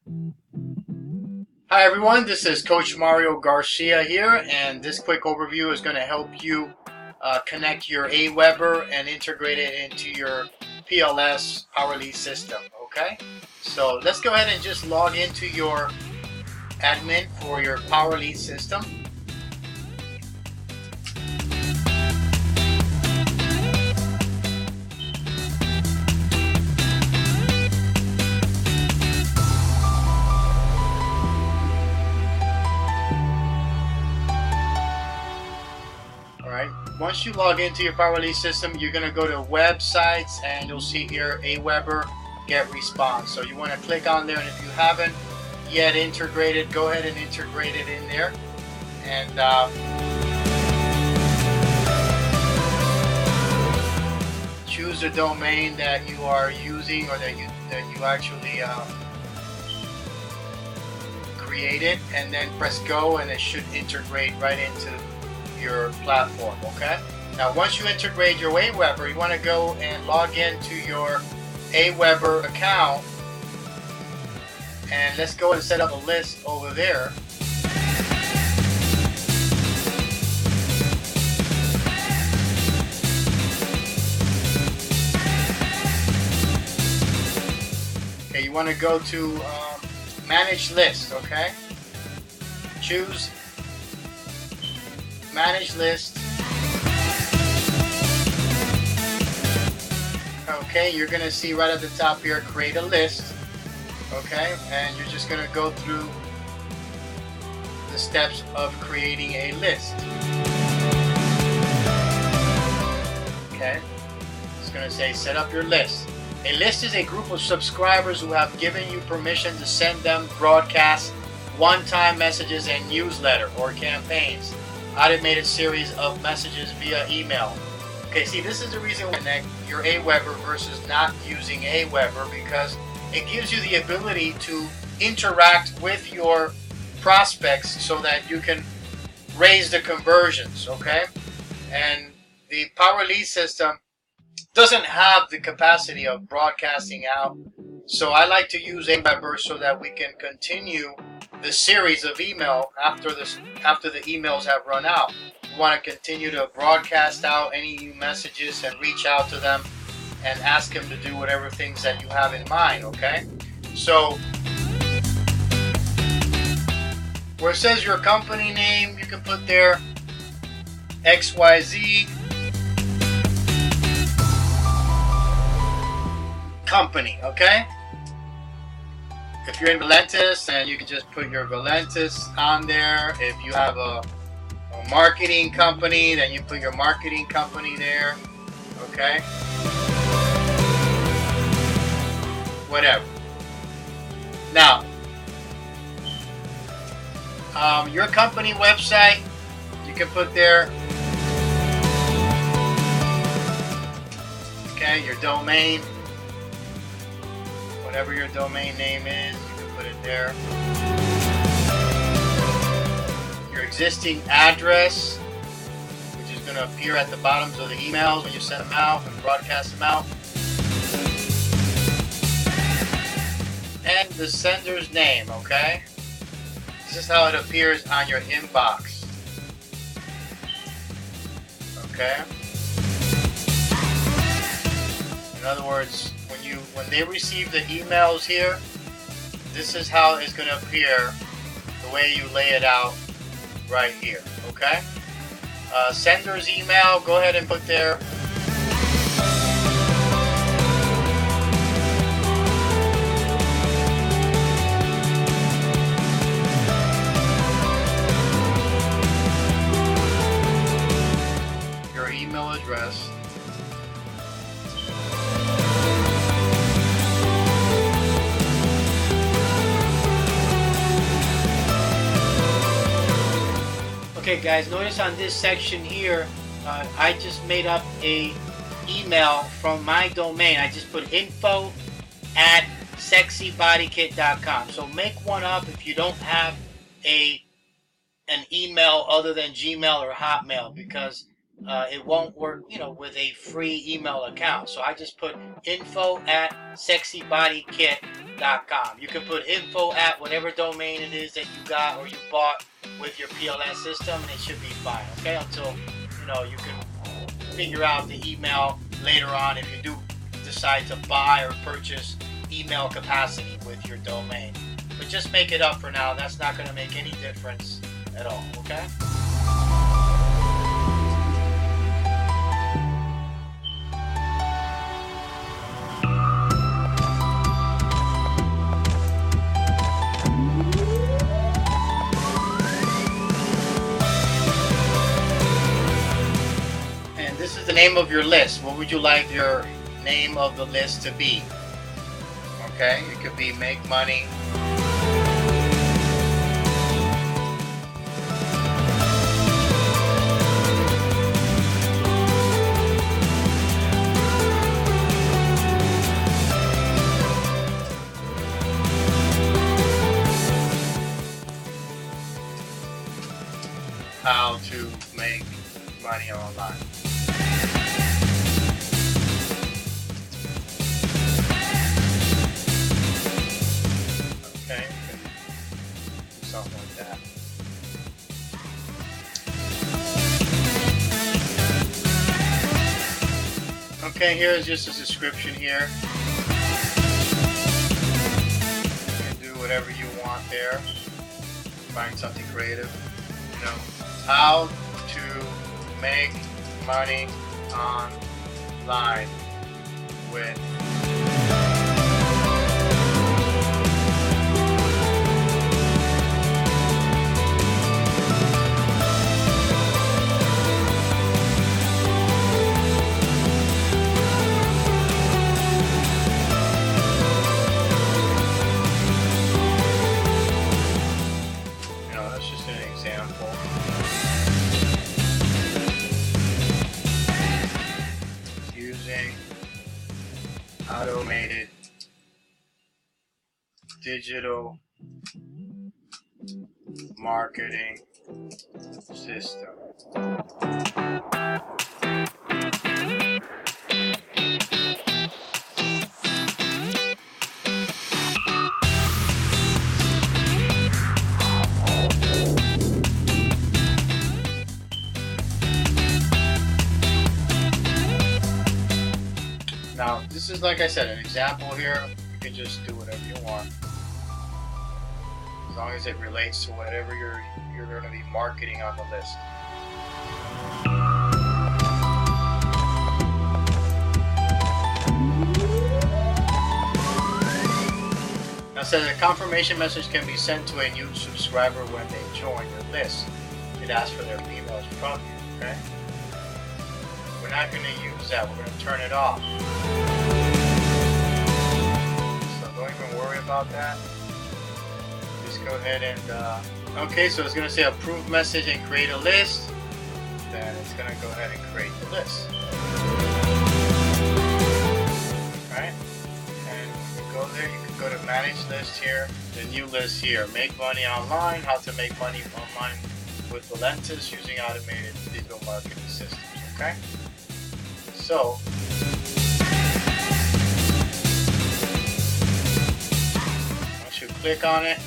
Hi everyone, this is Coach Mario Garcia here, and this quick overview is going to help you connect your Aweber and integrate it into your PLS power lead system. Okay, so let's go ahead and just log into your admin for your power lead system. Alright, once you log into your power lead system, you're going to go to websites and you'll see here Aweber get response. So you want to click on there, and if you haven't yet integrated, go ahead and integrate it in there. And choose the domain that you are using or that you actually created, and then press go, and it should integrate right into your platform. Okay, now once you integrate your Aweber, you want to go and log into your Aweber account, and let's go and set up a list over there. Okay, you want to go to manage list. Okay, choose manage list. Okay, you're gonna see right at the top here, create a list. Okay, and you're just gonna go through the steps of creating a list. Okay, it's gonna say set up your list. A list is a group of subscribers who have given you permission to send them broadcasts, one-time messages, and newsletter or campaigns. Automated series of messages via email. Okay, see, this is the reason why connect your Aweber versus not using Aweber, because it gives you the ability to interact with your prospects so that you can raise the conversions. Okay, and the power lead system doesn't have the capacity of broadcasting out, so I like to use Aweber so that we can continue the series of email after the emails have run out. You want to continue to broadcast out any new messages and reach out to them and ask them to do whatever things that you have in mind. Okay, so where it says your company name, you can put there XYZ company. Okay, if you're in Valentis, and you can just put your Valentis on there. If you have a marketing company, then you put your marketing company there. Okay, whatever. Now, your company website, you can put there. Okay, your domain, whatever your domain name is, you can put it there. Your existing address, which is going to appear at the bottoms of the emails when you send them out and broadcast them out. And the sender's name. Okay, this is how it appears on your inbox. Okay, in other words, when they receive the emails here, this is how it's going to appear, the way you lay it out right here. Okay, sender's email, go ahead and put there. Your email address. Okay guys, notice on this section here, I just made up a email from my domain. I just put info@sexybodykit.com. So make one up if you don't have an email other than Gmail or Hotmail, because it won't work, with a free email account. So I just put info@sexybodykit.com. You can put info at whatever domain it is that you got or you bought with your PLS system, and it should be fine. Okay, until you can figure out the email later on if you do decide to buy or purchase email capacity with your domain. But just make it up for now. That's not going to make any difference at all. Okay. This is the name of your list. What would you like your name of the list to be? Okay, it could be make money. How to make money online. Okay, something like that. Okay, here's just a description here. You can do whatever you want there. Find something creative. How to make money online with that's just an example. Using automated digital marketing system. Now, this is, like I said, an example here. You can just do whatever you want, as long as it relates to whatever you're going to be marketing on the list. Now, it says a confirmation message can be sent to a new subscriber when they join your list. It asks for their emails from you. Okay. We're not going to use that. We're going to turn it off. So don't even worry about that. Just go ahead and okay, so it's going to say approve message and create a list. Then it's going to go ahead and create the list. Alright, and you go there, you can go to manage list here, the new list here, make money online, how to make money online with Valentis using automated digital marketing systems. Okay, so once you click on it,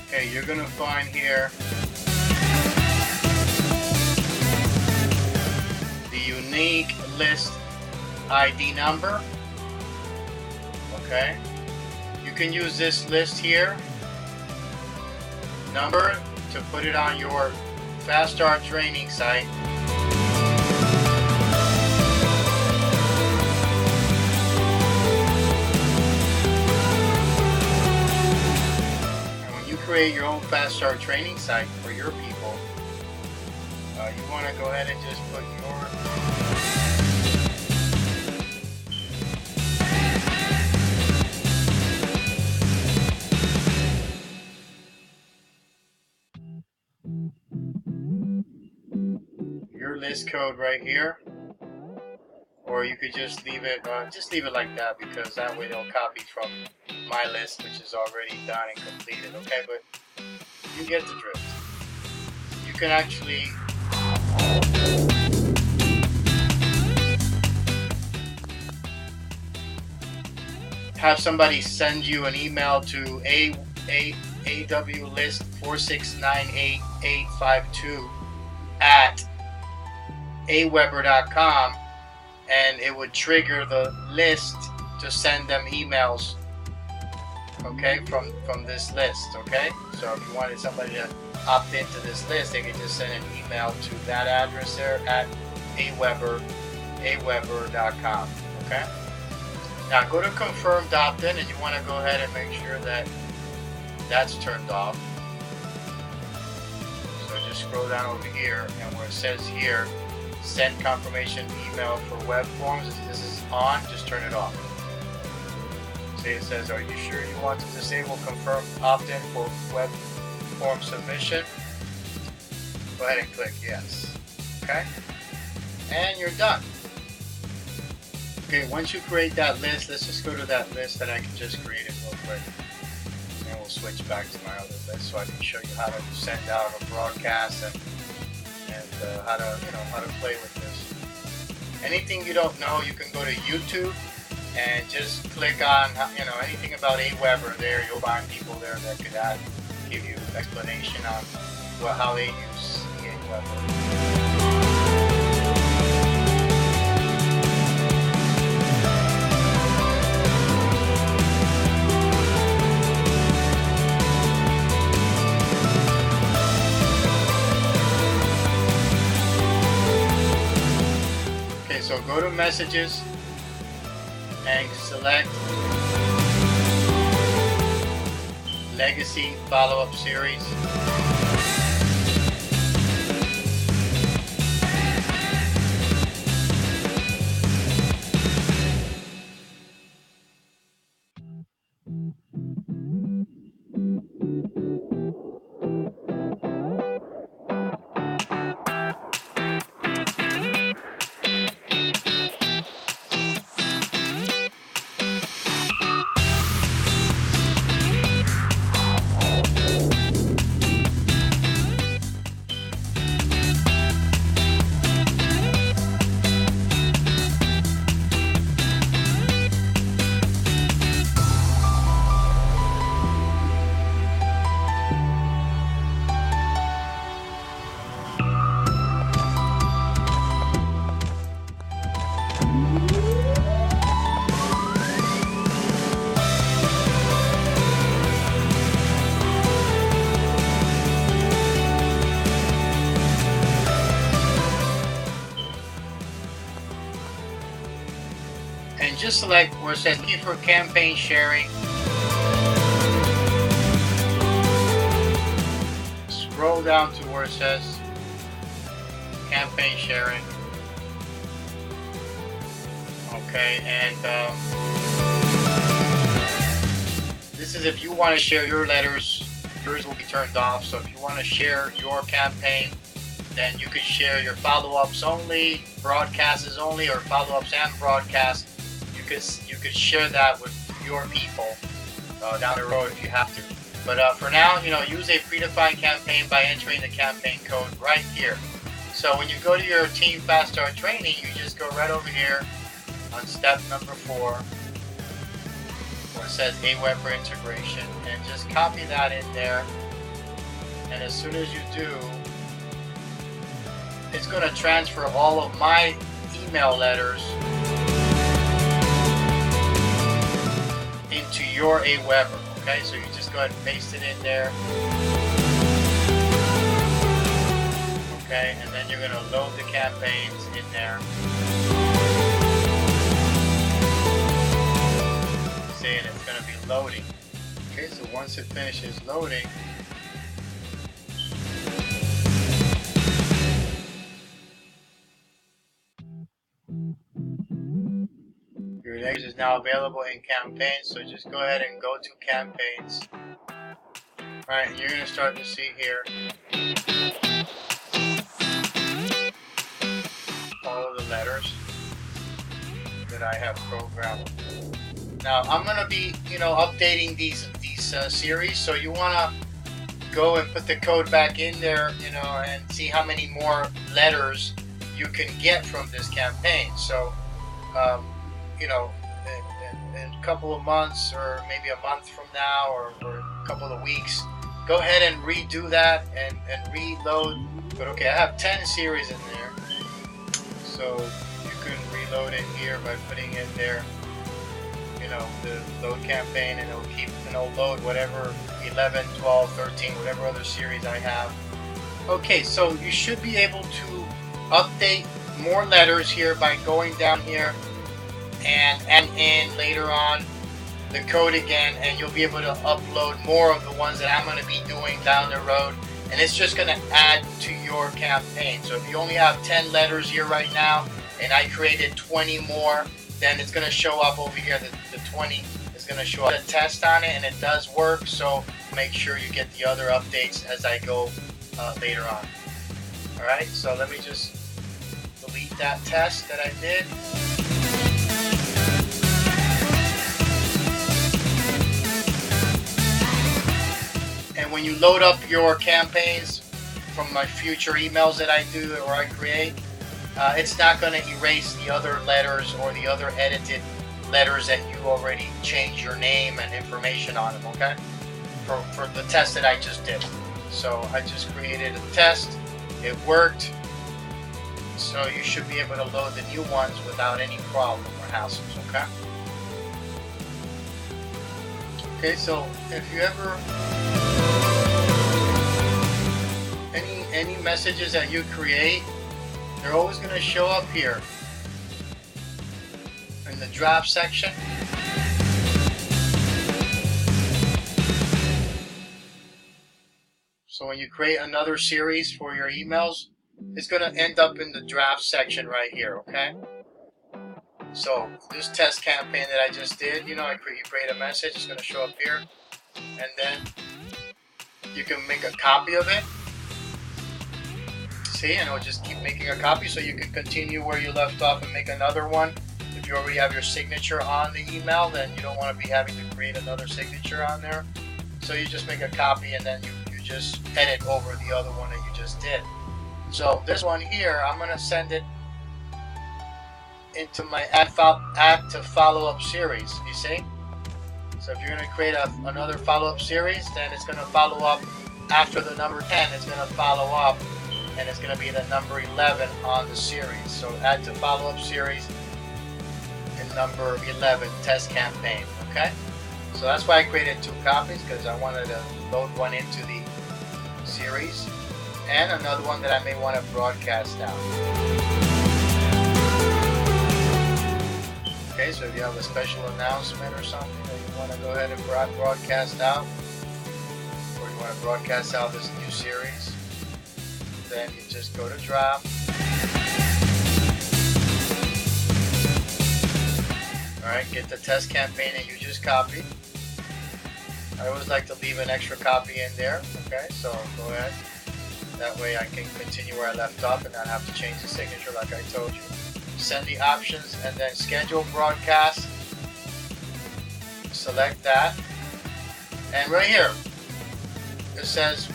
okay, you're going to find here the unique list ID number. Okay, you can use this list here number to put it on your Fast Start training site. And when you create your own Fast Start training site for your people, you want to go ahead and just put your list code right here. or you could just leave it like that, because that way they'll copy from my list, which is already done and completed. Okay, but you get the drift. You can actually have somebody send you an email to awlist4698852 at aweber.com, and it would trigger the list to send them emails, okay, from this list. Okay, so if you wanted somebody to opt into this list, they could just send an email to that address there at aweber.com. Okay, now go to confirmed opt-in, and you want to go ahead and make sure that that's turned off. So just scroll down over here, and where it says here, send confirmation email for web forms, if this is on, just turn it off. See, it says, are you sure you want to disable confirm opt-in for web form submission? Go ahead and click yes. Okay, and you're done. Okay, once you create that list, let's just go to that list that I just created real quick, and we'll switch back to my other list so I can show you how to send out a broadcast and how to play with this. Anything you don't know, you can go to YouTube and just click on anything about Aweber. There you'll find people there that could give you explanation on how they use the Aweber. So go to messages and select Legacy Follow-Up Series. And just select where it says thank you for campaign sharing. Scroll down to where it says campaign sharing. Okay, and this is if you want to share your letters, yours will be turned off. So if you want to share your campaign, then you can share your follow-ups only, broadcasts only, or follow-ups and broadcasts. You could share that with your people down the road if you have to. But for now, use a predefined campaign by entering the campaign code right here. So when you go to your Team Fast Start training, you just go right over here on step number 4, where it says Aweber integration, and just copy that in there. And as soon as you do, it's going to transfer all of my email letters into your Aweber. Okay, so you just go ahead and paste it in there. Okay, and then you're going to load the campaigns in there. See, and it's going to be loading. Okay, so once it finishes loading, your letters is now available in campaigns, so just go ahead and go to campaigns. Alright, and you're going to start to see here all of the letters. that I have programmed. Now I'm gonna be, updating these series. So you wanna go and put the code back in there, and see how many more letters you can get from this campaign. So, in a couple of months, or maybe a month from now, or a couple of weeks, go ahead and redo that and reload. But okay, I have 10 series in there, so you can reload it here by putting in there, the load campaign, and it'll load whatever 11, 12, 13, whatever other series I have. Okay, so you should be able to update more letters here by going down here and in later on the code again, and you'll be able to upload more of the ones that I'm going to be doing down the road, and it's just going to add to your campaign. So if you only have 10 letters here right now and I created 20 more, then it's going to show up over here. The 20 is going to show up a test on it, and it does work. So make sure you get the other updates as I go later on. Alright, so let me just delete that test that I did. And when you load up your campaigns from my future emails that I do or I create, it's not going to erase the other letters or the other edited letters that you already changed your name and information on them, okay? For the test that I just did. So I just created a test, it worked, so you should be able to load the new ones without any problem or hassles, okay? Okay, so if you ever, any messages that you create, they're always going to show up here in the draft section. So when you create another series for your emails, it's going to end up in the draft section right here, okay? So this test campaign that I just did, you create a message, it's going to show up here, and then you can make a copy of it. See, and it'll just keep making a copy, so you can continue where you left off and make another one. If you already have your signature on the email, then you don't want to be having to create another signature on there. So you just make a copy, and then you just edit over the other one that you just did. So this one here, I'm going to send it into my add to follow-up series, you see? So if you're going to create another follow-up series, then it's going to follow up after the number 10, it's going to follow up, and it's going to be the number 11 on the series. So add to follow-up series in number 11, test campaign, okay? So that's why I created 2 copies, because I wanted to load one into the series and another one that I may want to broadcast out. Okay, so if you have a special announcement or something that you want to go ahead and broadcast out, or you want to broadcast out this new series, then you just go to draft. Alright, get the test campaign that you just copied. I always like to leave an extra copy in there, okay, so go ahead. That way I can continue where I left off and not have to change the signature like I told you. Send the options and then schedule broadcast. Select that. And right here, it says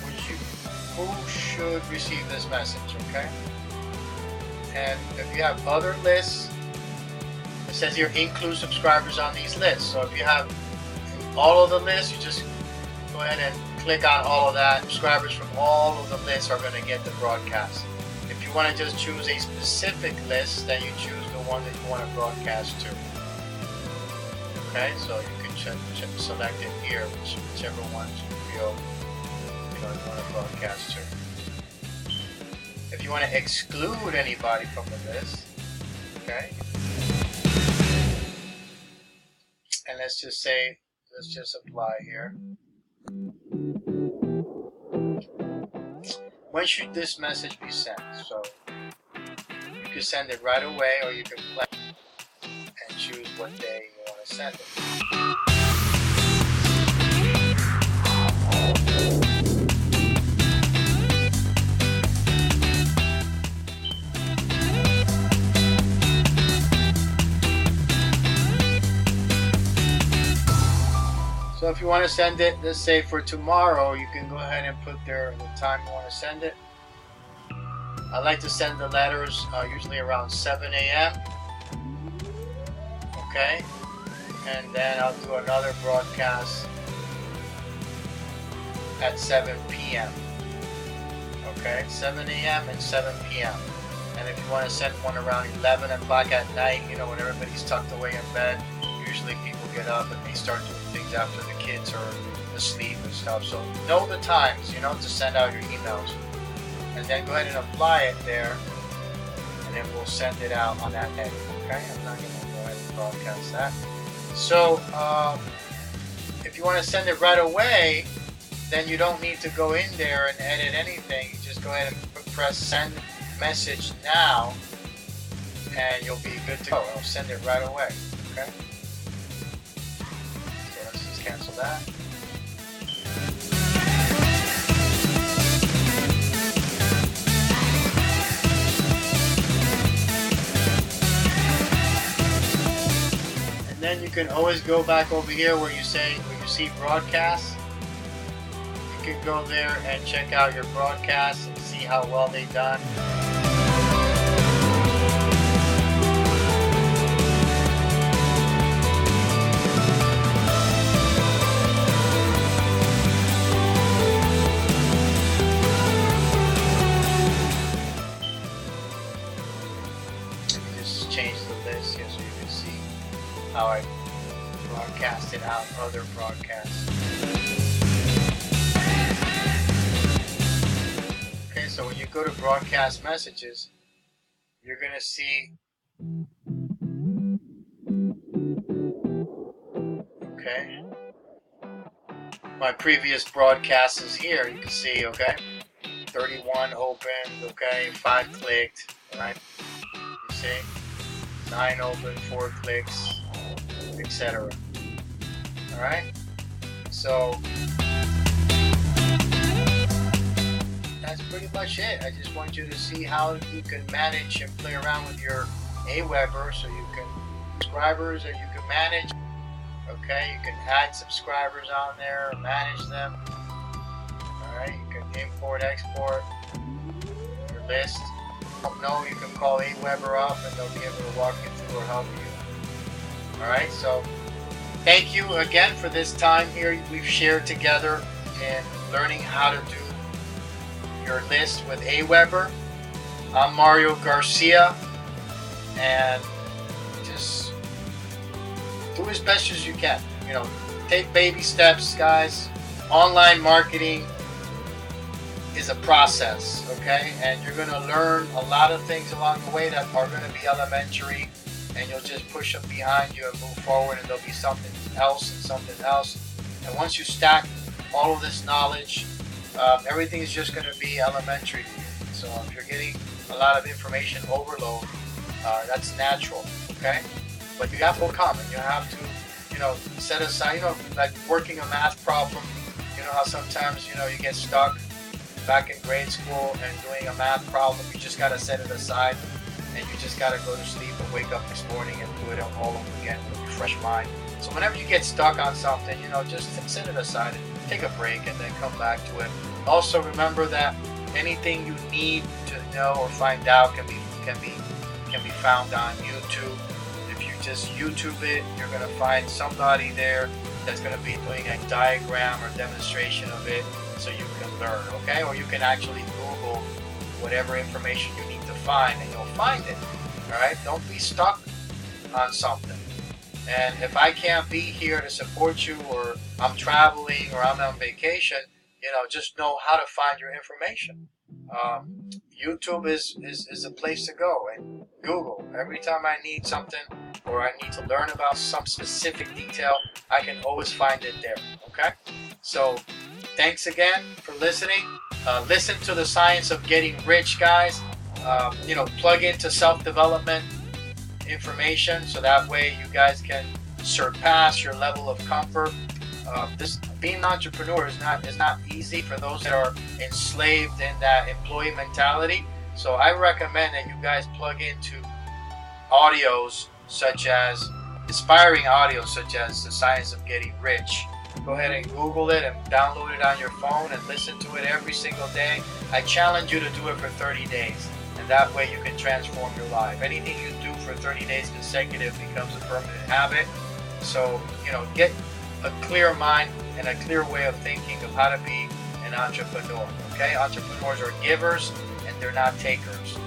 who should receive this message, okay? And if you have other lists, it says here include subscribers on these lists. So if you have all of the lists, you just go ahead and click on all of that. Subscribers from all of the lists are going to get the broadcast. If you want to just choose a specific list, then you choose the one that you want to broadcast to. Okay, so you can select it here, whichever one you feel you want to broadcast to. If you want to exclude anybody from the list, okay, and let's just apply here. When should this message be sent? So you can send it right away, or you can plan and choose what day you want to send it. if you want to send it, let's say for tomorrow, you can go ahead and put there the time you want to send it. I like to send the letters usually around 7 a.m. Okay, and then I'll do another broadcast at 7 p.m. Okay, 7 a.m. and 7 p.m. And if you want to send one around 11 o'clock at night, you know, when everybody's tucked away in bed, usually people get up and they start doing things after the kids are asleep and stuff. So know the times, you know, to send out your emails. And then go ahead and apply it there, and then we'll send it out on that day. Okay, I'm not going to go ahead and broadcast that. So if you want to send it right away, then you don't need to go in there and edit anything. You just go ahead and press send message now, and you'll be good to go. I'll send it right away. Okay, so let's just cancel that. Then you can always go back over here where you see broadcasts. You can go there and check out your broadcasts and see how well they've done. Just change the list here so you can see how I broadcasted out other broadcasts. Okay, so when you go to broadcast messages, you're going to see, okay, my previous broadcast is here. You can see, okay, 31 opened, okay, 5 clicked, right? You see, 9 opened, 4 clicks, etc. Alright, so that's pretty much it. I just want you to see how you can manage and play around with your Aweber, so you can subscribers that you can manage. Okay, you can add subscribers on there, manage them. Alright, you can import, export your list. No, you can call Aweber up and they'll be able to walk you through or help you. Alright, so thank you again for this time here we've shared together in learning how to do your list with Aweber. I'm Mario Garcia, and just do as best as you can. You know, take baby steps, guys. Online marketing is a process, okay? And you're going to learn a lot of things along the way that are going to be elementary, and you'll just push them behind you and move forward, and there'll be something else and something else. And once you stack all of this knowledge, everything is just going to be elementary to you. So if you're getting a lot of information overload, that's natural, okay? But you have to overcome it. You have to, you know, set aside, you know, like working a math problem. You know how sometimes, you know, you get stuck back in grade school and doing a math problem, you just got to set it aside, and you just got to go to sleep and wake up next morning and do it all over again with a fresh mind. So whenever you get stuck on something, you know, just set it aside and take a break and then come back to it. Also remember that anything you need to know or find out can be found on YouTube. If you just YouTube it, you're going to find somebody there that's going to be doing a diagram or demonstration of it, so you can learn, okay? Or you can actually Google whatever information you need to find, and you'll find it. All right, don't be stuck on something. And if I can't be here to support you, or I'm traveling, or I'm on vacation, you know, just know how to find your information. YouTube is a place to go, and Google. Every time I need something or I need to learn about some specific detail, I can always find it there, okay? So thanks again for listening. Listen to the Science of Getting Rich, guys. You know, plug into self-development information, so that way you guys can surpass your level of comfort. This being an entrepreneur is not easy for those that are enslaved in that employee mentality. So I recommend that you guys plug into audios such as inspiring audios such as The Science of Getting Rich, go ahead and Google it and download it on your phone and listen to it every single day. I challenge you to do it for 30 days, and that way you can transform your life. Anything you do for 30 days consecutive becomes a permanent habit. So, get a clear mind and a clear way of thinking of how to be an entrepreneur. Okay, entrepreneurs are givers and they're not takers.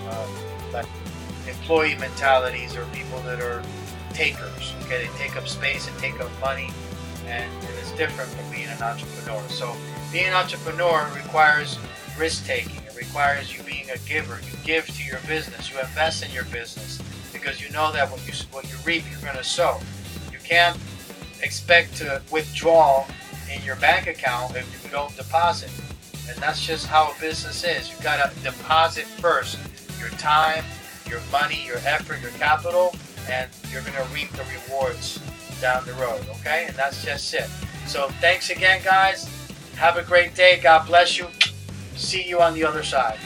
But employee mentalities are people that are takers. Okay, they take up space and take up money, and it's different from being an entrepreneur. So being an entrepreneur requires risk taking. It requires you being a giver. You give to your business. You invest in your business because you know that what you reap, you're going to sow. You can't expect to withdraw in your bank account if you don't deposit. And that's just how a business is. You've got to deposit first your time, your money, your effort, your capital, and you're going to reap the rewards down the road, okay? And that's just it. So thanks again, guys. Have a great day. God bless you. See you on the other side.